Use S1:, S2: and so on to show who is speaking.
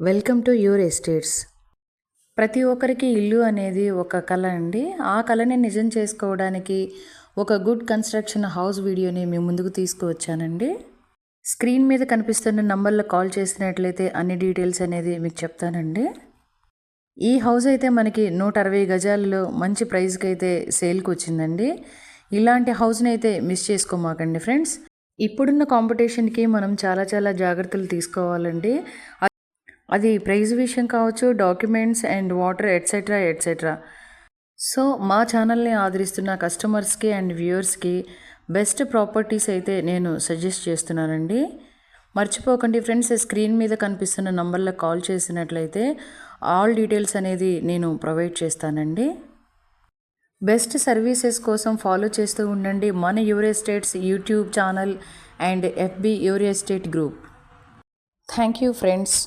S1: Welcome to your estates. ప్రతి ఒక్కరికి ఇల్లు అనేది ఒక కళ అండి. ఆ కళని నిజం చేసుకోవడానికి ఒక గుడ్ కన్స్ట్రక్షన్ హౌస్ వీడియోని మీ ముందుకు తీసుకువచ్చానండి. స్క్రీన్ మీద కనిపిస్తున్న నంబర్లో కాల్ చేసినట్లయితే అన్ని డీటెయిల్స్ అనేది మీకు చెప్తానండి. ఈ హౌస్ అయితే మనకి 160 గజాలలో మంచి ప్రైస్కి అయితే సేల్కి వచ్చిందండి. ఇలాంటి హౌస్ని అయితే మిస్ చేసుకోమాకండి ఫ్రెండ్స్. ఇప్పుడున్న కాంపిటీషన్కి మనం చాలా జాగ్రత్తలు తీసుకోవాలండి. అది ప్రైజ్ విషయం కావచ్చు, documents and water etcetera. So మా ఛానల్ని ఆదరిస్తున్న కస్టమర్స్కి అండ్ వ్యూవర్స్కి బెస్ట్ ప్రాపర్టీస్ అయితే నేను సజెస్ట్ చేస్తున్నానండి. మర్చిపోకండి ఫ్రెండ్స్, స్క్రీన్ మీద కనిపిస్తున్న నంబర్లో కాల్ చేసినట్లయితే ఆల్ డీటెయిల్స్ అనేది నేను ప్రొవైడ్ చేస్తానండి. బెస్ట్ సర్వీసెస్ కోసం ఫాలో చేస్తూ ఉండండి మన your estates YouTube channel and FB your estate group. Thank you friends.